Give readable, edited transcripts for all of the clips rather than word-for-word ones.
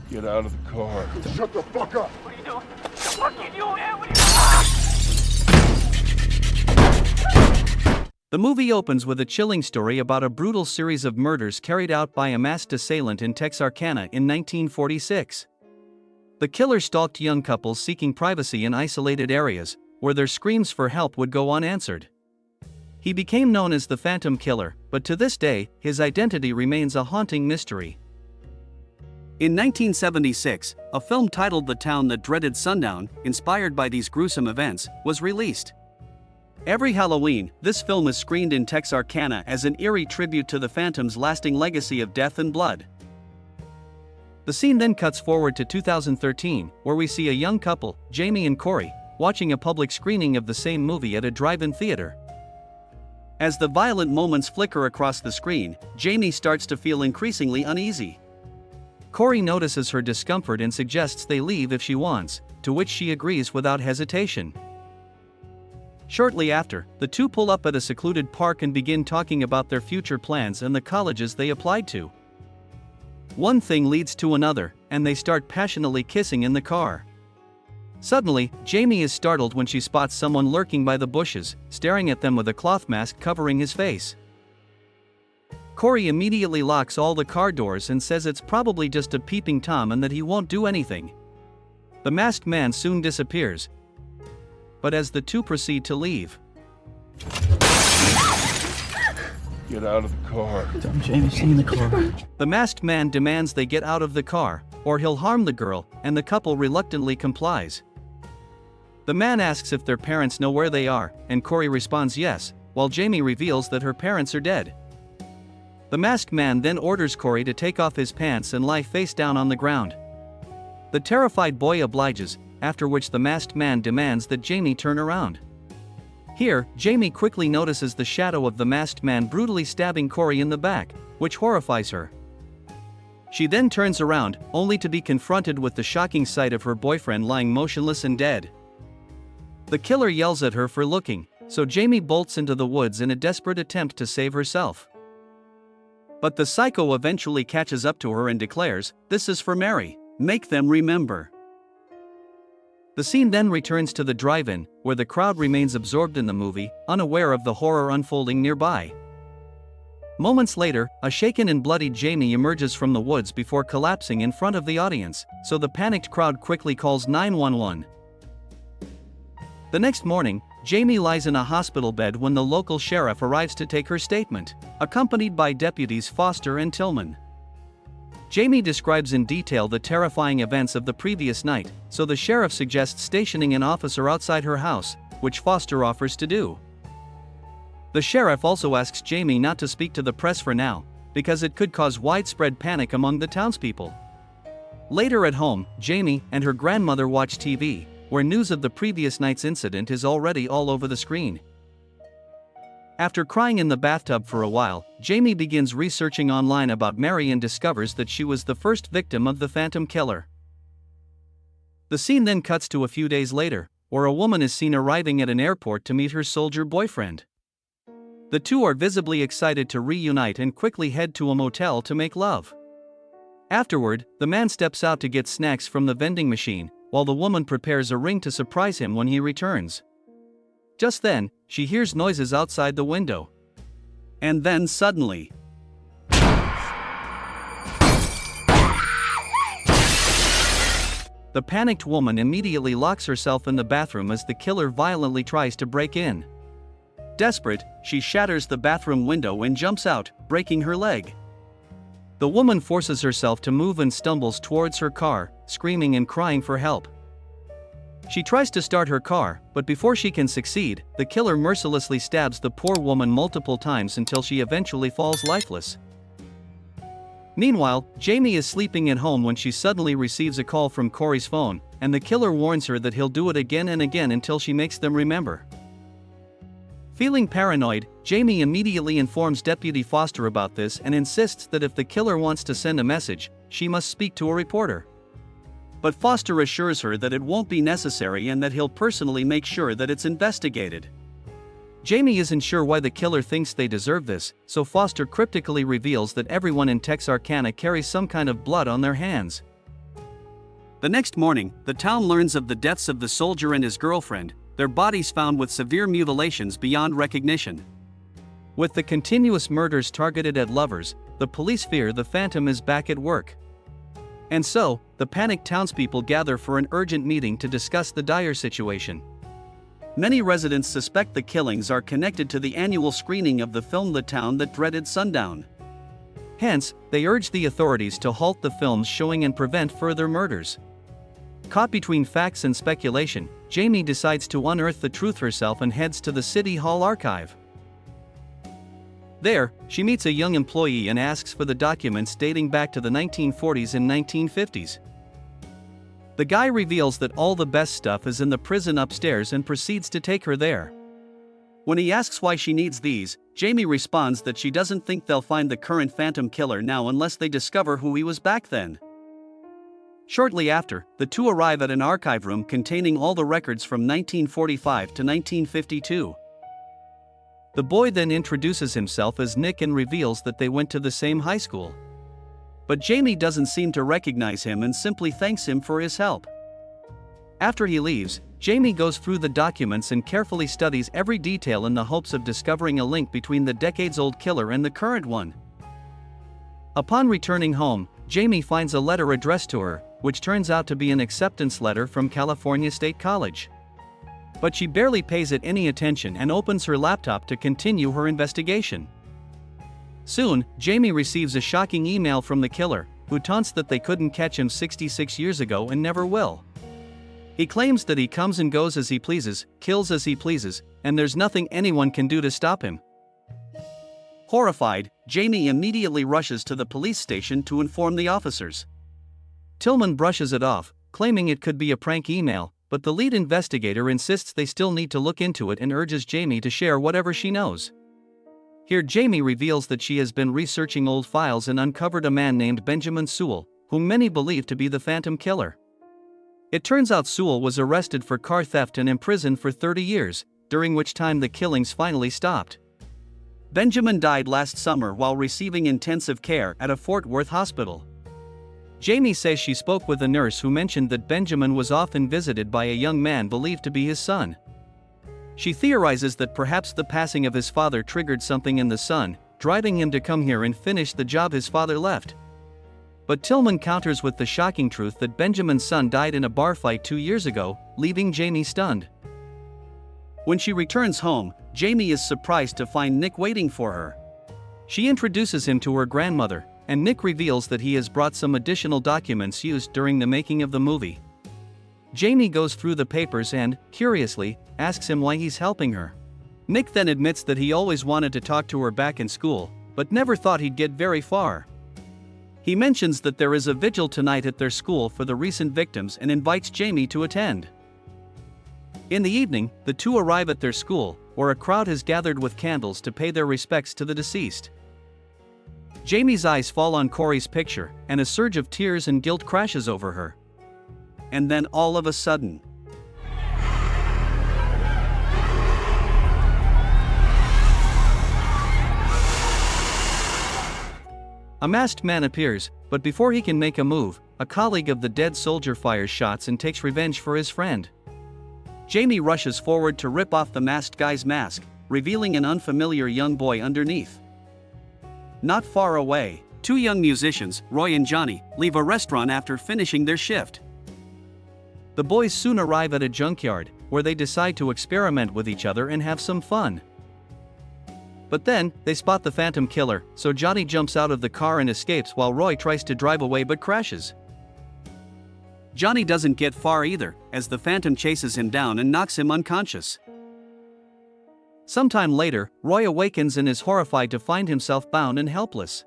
Get out of the car. Shut the fuck up! What are you doing? The fuck you doing, man? What are you... The movie opens with a chilling story about a brutal series of murders carried out by a masked assailant in Texarkana in 1946. The killer stalked young couples seeking privacy in isolated areas, where their screams for help would go unanswered. He became known as the Phantom Killer, but to this day, his identity remains a haunting mystery. In 1976, a film titled The Town That Dreaded Sundown, inspired by these gruesome events, was released. Every Halloween, this film is screened in Texarkana as an eerie tribute to the Phantom's lasting legacy of death and blood. The scene then cuts forward to 2013, where we see a young couple, Jamie and Corey, watching a public screening of the same movie at a drive-in theater. As the violent moments flicker across the screen, Jamie starts to feel increasingly uneasy. Corey notices her discomfort and suggests they leave if she wants, to which she agrees without hesitation. Shortly after, the two pull up at a secluded park and begin talking about their future plans and the colleges they applied to. One thing leads to another, and they start passionately kissing in the car. Suddenly, Jamie is startled when she spots someone lurking by the bushes, staring at them with a cloth mask covering his face. Corey immediately locks all the car doors and says it's probably just a peeping Tom and that he won't do anything. The masked man soon disappears. But as the two proceed to leave, Get out of the car. Jamie, stay in the car. the masked man demands they get out of the car, or he'll harm the girl, and the couple reluctantly complies. The man asks if their parents know where they are, and Corey responds yes, while Jamie reveals that her parents are dead. The masked man then orders Corey to take off his pants and lie face down on the ground. The terrified boy obliges, after which the masked man demands that Jamie turn around. Here, Jamie quickly notices the shadow of the masked man brutally stabbing Corey in the back, which horrifies her. She then turns around, only to be confronted with the shocking sight of her boyfriend lying motionless and dead. The killer yells at her for looking, so Jamie bolts into the woods in a desperate attempt to save herself. But the psycho eventually catches up to her and declares, "This is for Mary, make them remember." The scene then returns to the drive-in, where the crowd remains absorbed in the movie, unaware of the horror unfolding nearby. Moments later, a shaken and bloodied Jamie emerges from the woods before collapsing in front of the audience, so the panicked crowd quickly calls 911. The next morning, Jamie lies in a hospital bed when the local sheriff arrives to take her statement, accompanied by deputies Foster and Tillman. Jamie describes in detail the terrifying events of the previous night, so the sheriff suggests stationing an officer outside her house, which Foster offers to do. The sheriff also asks Jamie not to speak to the press for now, because it could cause widespread panic among the townspeople. Later at home, Jamie and her grandmother watch TV, where news of the previous night's incident is already all over the screen. After crying in the bathtub for a while, Jamie begins researching online about Mary and discovers that she was the first victim of the Phantom Killer. The scene then cuts to a few days later, where a woman is seen arriving at an airport to meet her soldier boyfriend. The two are visibly excited to reunite and quickly head to a motel to make love. Afterward, the man steps out to get snacks from the vending machine, while the woman prepares a ring to surprise him when he returns. Just then, she hears noises outside the window. And then suddenly, the panicked woman immediately locks herself in the bathroom as the killer violently tries to break in. Desperate, she shatters the bathroom window and jumps out, breaking her leg. The woman forces herself to move and stumbles towards her car, screaming and crying for help. She tries to start her car, but before she can succeed, the killer mercilessly stabs the poor woman multiple times until she eventually falls lifeless. Meanwhile, Jamie is sleeping at home when she suddenly receives a call from Corey's phone, and the killer warns her that he'll do it again and again until she makes them remember. Feeling paranoid, Jamie immediately informs Deputy Foster about this and insists that if the killer wants to send a message, she must speak to a reporter. But Foster assures her that it won't be necessary and that he'll personally make sure that it's investigated. Jamie isn't sure why the killer thinks they deserve this, so Foster cryptically reveals that everyone in Texarkana carries some kind of blood on their hands. The next morning, the town learns of the deaths of the soldier and his girlfriend, their bodies found with severe mutilations beyond recognition. With the continuous murders targeted at lovers, the police fear the Phantom is back at work. And so, the panicked townspeople gather for an urgent meeting to discuss the dire situation. Many residents suspect the killings are connected to the annual screening of the film The Town That Dreaded Sundown. Hence, they urge the authorities to halt the film's showing and prevent further murders. Caught between facts and speculation, Jamie decides to unearth the truth herself and heads to the City Hall archive. There, she meets a young employee and asks for the documents dating back to the 1940s and 1950s. The guy reveals that all the best stuff is in the prison upstairs and proceeds to take her there. When he asks why she needs these, Jamie responds that she doesn't think they'll find the current Phantom killer now unless they discover who he was back then. Shortly after, the two arrive at an archive room containing all the records from 1945 to 1952. The boy then introduces himself as Nick and reveals that they went to the same high school. But Jamie doesn't seem to recognize him and simply thanks him for his help. After he leaves, Jamie goes through the documents and carefully studies every detail in the hopes of discovering a link between the decades-old killer and the current one. Upon returning home, Jamie finds a letter addressed to her, which turns out to be an acceptance letter from California State College. But she barely pays it any attention and opens her laptop to continue her investigation. Soon, Jamie receives a shocking email from the killer, who taunts that they couldn't catch him 66 years ago and never will. He claims that he comes and goes as he pleases, kills as he pleases, and there's nothing anyone can do to stop him. Horrified, Jamie immediately rushes to the police station to inform the officers. Tillman brushes it off, claiming it could be a prank email, but the lead investigator insists they still need to look into it and urges Jamie to share whatever she knows. Here Jamie reveals that she has been researching old files and uncovered a man named Benjamin Sewell, whom many believe to be the Phantom killer. It turns out Sewell was arrested for car theft and imprisoned for 30 years, during which time the killings finally stopped. Benjamin died last summer while receiving intensive care at a Fort Worth hospital. Jamie says she spoke with a nurse who mentioned that Benjamin was often visited by a young man believed to be his son. She theorizes that perhaps the passing of his father triggered something in the son, driving him to come here and finish the job his father left. But Tillman counters with the shocking truth that Benjamin's son died in a bar fight 2 years ago, leaving Jamie stunned. When she returns home, Jamie is surprised to find Nick waiting for her. She introduces him to her grandmother, and Nick reveals that he has brought some additional documents used during the making of the movie. Jamie goes through the papers and, curiously, asks him why he's helping her. Nick then admits that he always wanted to talk to her back in school, but never thought he'd get very far. He mentions that there is a vigil tonight at their school for the recent victims and invites Jamie to attend. In the evening, the two arrive at their school, where a crowd has gathered with candles to pay their respects to the deceased. Jamie's eyes fall on Corey's picture, and a surge of tears and guilt crashes over her. And then all of a sudden, a masked man appears, but before he can make a move, a colleague of the dead soldier fires shots and takes revenge for his friend. Jamie rushes forward to rip off the masked guy's mask, revealing an unfamiliar young boy underneath. Not far away, two young musicians, Roy and Johnny, leave a restaurant after finishing their shift. The boys soon arrive at a junkyard, where they decide to experiment with each other and have some fun. But then, they spot the Phantom killer, so Johnny jumps out of the car and escapes while Roy tries to drive away but crashes. Johnny doesn't get far either, as the Phantom chases him down and knocks him unconscious. Sometime later, Roy awakens and is horrified to find himself bound and helpless.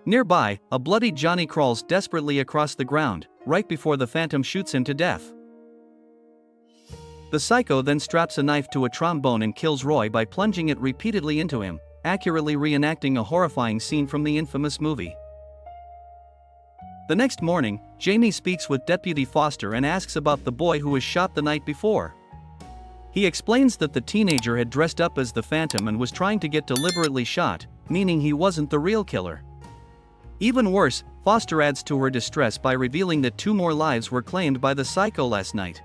Nearby, a bloody Johnny crawls desperately across the ground, right before the Phantom shoots him to death. The psycho then straps a knife to a trombone and kills Roy by plunging it repeatedly into him, accurately reenacting a horrifying scene from the infamous movie. The next morning, Jamie speaks with Deputy Foster and asks about the boy who was shot the night before. He explains that the teenager had dressed up as the Phantom and was trying to get deliberately shot, meaning he wasn't the real killer. Even worse, Foster adds to her distress by revealing that 2 more lives were claimed by the psycho last night.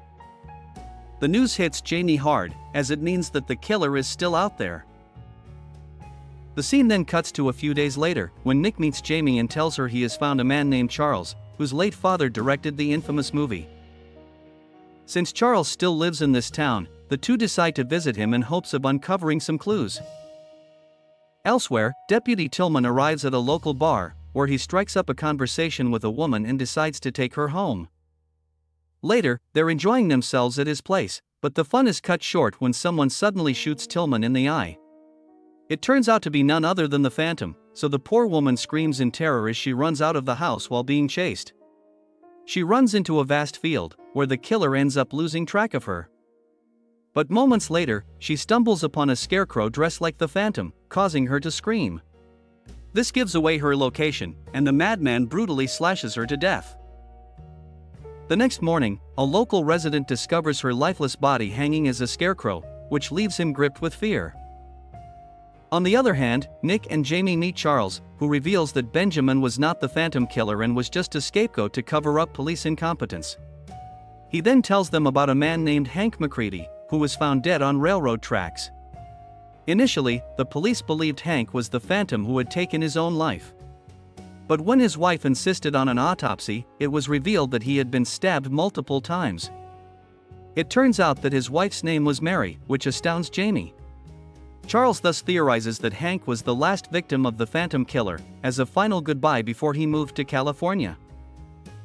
The news hits Jamie hard, as it means that the killer is still out there. The scene then cuts to a few days later, when Nick meets Jamie and tells her he has found a man named Charles, whose late father directed the infamous movie. Since Charles still lives in this town, the two decide to visit him in hopes of uncovering some clues. Elsewhere, Deputy Tillman arrives at a local bar, where he strikes up a conversation with a woman and decides to take her home. Later, they're enjoying themselves at his place, but the fun is cut short when someone suddenly shoots Tillman in the eye. It turns out to be none other than the Phantom, so the poor woman screams in terror as she runs out of the house while being chased. She runs into a vast field, where the killer ends up losing track of her. But moments later, she stumbles upon a scarecrow dressed like the Phantom, causing her to scream. This gives away her location, and the madman brutally slashes her to death. The next morning, a local resident discovers her lifeless body hanging as a scarecrow, which leaves him gripped with fear. On the other hand, Nick and Jamie meet Charles, who reveals that Benjamin was not the Phantom killer and was just a scapegoat to cover up police incompetence. He then tells them about a man named Hank McCready, who was found dead on railroad tracks. Initially, the police believed Hank was the Phantom who had taken his own life. But when his wife insisted on an autopsy, it was revealed that he had been stabbed multiple times. It turns out that his wife's name was Mary, which astounds Jamie. Charles thus theorizes that Hank was the last victim of the Phantom killer, as a final goodbye before he moved to California.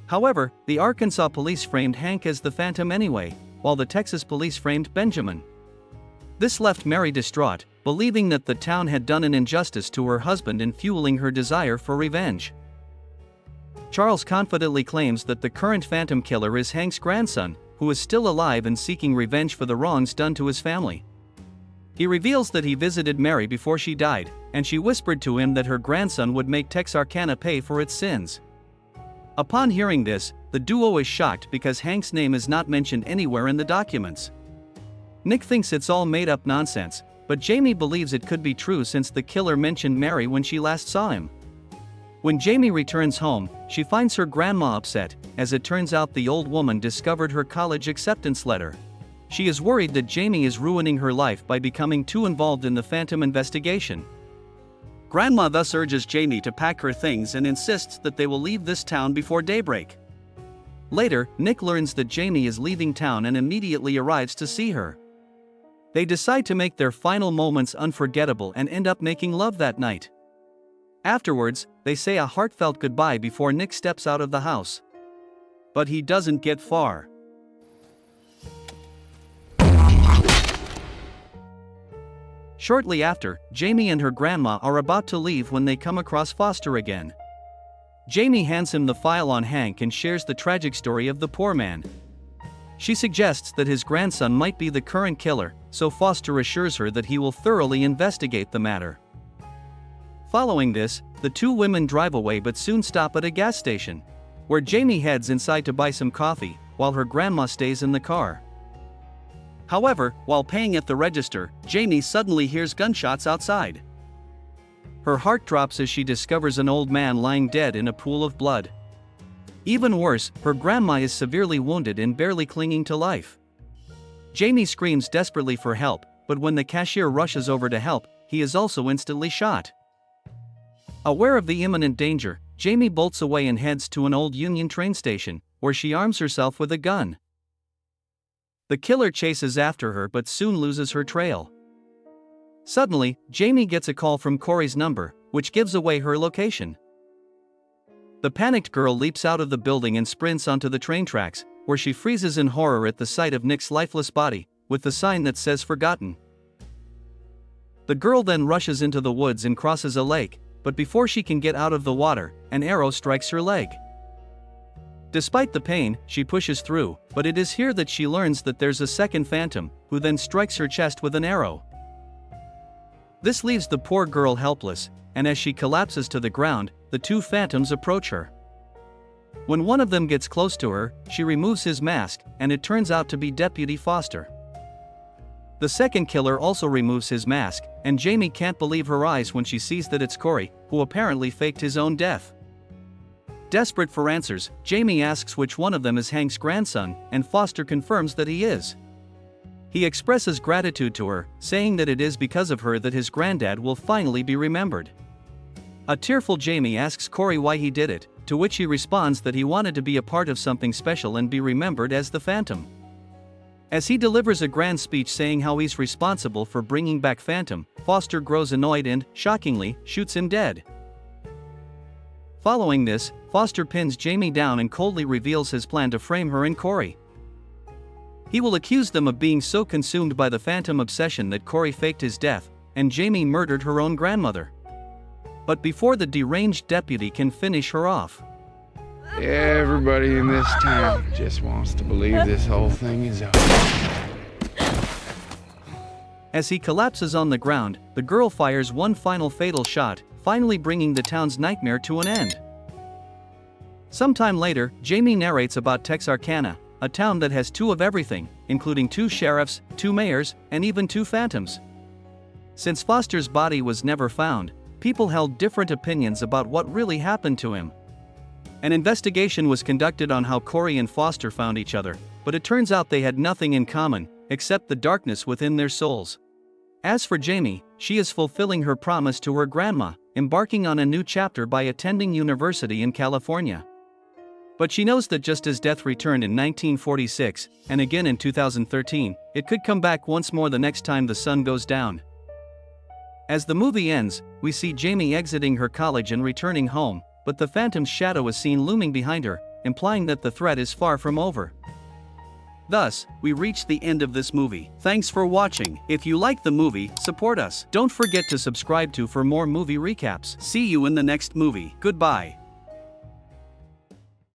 However, the Arkansas police framed Hank as the Phantom anyway, while the Texas police framed Benjamin. This left Mary distraught, believing that the town had done an injustice to her husband and fueling her desire for revenge. Charles confidently claims that the current Phantom killer is Hank's grandson, who is still alive and seeking revenge for the wrongs done to his family. He reveals that he visited Mary before she died, and she whispered to him that her grandson would make Texarkana pay for its sins. Upon hearing this, the duo is shocked because Hank's name is not mentioned anywhere in the documents. Nick thinks it's all made-up nonsense, but Jamie believes it could be true since the killer mentioned Mary when she last saw him. When Jamie returns home, she finds her grandma upset, as it turns out the old woman discovered her college acceptance letter. She is worried that Jamie is ruining her life by becoming too involved in the Phantom investigation. Grandma thus urges Jamie to pack her things and insists that they will leave this town before daybreak. Later, Nick learns that Jamie is leaving town and immediately arrives to see her. They decide to make their final moments unforgettable and end up making love that night. Afterwards, they say a heartfelt goodbye before Nick steps out of the house. But he doesn't get far. Shortly after, Jamie and her grandma are about to leave when they come across Foster again. Jamie hands him the file on Hank and shares the tragic story of the poor man. She suggests that his grandson might be the current killer, so Foster assures her that he will thoroughly investigate the matter. Following this, the two women drive away but soon stop at a gas station, where Jamie heads inside to buy some coffee, while her grandma stays in the car. However, while paying at the register, Jamie suddenly hears gunshots outside. Her heart drops as she discovers an old man lying dead in a pool of blood. Even worse, her grandma is severely wounded and barely clinging to life. Jamie screams desperately for help, but when the cashier rushes over to help, he is also instantly shot. Aware of the imminent danger, Jamie bolts away and heads to an old Union train station, where she arms herself with a gun. The killer chases after her but soon loses her trail. Suddenly, Jamie gets a call from Corey's number, which gives away her location. The panicked girl leaps out of the building and sprints onto the train tracks, where she freezes in horror at the sight of Nick's lifeless body, with the sign that says "Forgotten." The girl then rushes into the woods and crosses a lake, but before she can get out of the water, an arrow strikes her leg. Despite the pain, she pushes through, but it is here that she learns that there's a second Phantom, who then strikes her chest with an arrow. This leaves the poor girl helpless, and as she collapses to the ground, the two Phantoms approach her. When one of them gets close to her, she removes his mask, and it turns out to be Deputy Foster. The second killer also removes his mask, and Jamie can't believe her eyes when she sees that it's Corey, who apparently faked his own death. Desperate for answers, Jamie asks which one of them is Hank's grandson, and Foster confirms that he is. He expresses gratitude to her, saying that it is because of her that his granddad will finally be remembered. A tearful Jamie asks Corey why he did it, to which he responds that he wanted to be a part of something special and be remembered as the Phantom. As he delivers a grand speech saying how he's responsible for bringing back Phantom, Foster grows annoyed and, shockingly, shoots him dead. Following this, Foster pins Jamie down and coldly reveals his plan to frame her and Corey. He will accuse them of being so consumed by the Phantom obsession that Corey faked his death, and Jamie murdered her own grandmother. But before the deranged deputy can finish her off, everybody in this town just wants to believe this whole thing is over. As he collapses on the ground, the girl fires one final fatal shot, finally bringing the town's nightmare to an end. Sometime later, Jamie narrates about Texarkana, a town that has two of everything, including 2 sheriffs, 2 mayors, and even 2 phantoms. Since Foster's body was never found, people held different opinions about what really happened to him. An investigation was conducted on how Corey and Foster found each other, but it turns out they had nothing in common, except the darkness within their souls. As for Jamie, she is fulfilling her promise to her grandma, embarking on a new chapter by attending university in California. But she knows that just as death returned in 1946, and again in 2013, it could come back once more the next time the sun goes down. As the movie ends, we see Jamie exiting her college and returning home, but the Phantom's shadow is seen looming behind her, implying that the threat is far from over. Thus, we reach the end of this movie. Thanks for watching. If you like the movie, support us. Don't forget to subscribe for more movie recaps. See you in the next movie. Goodbye.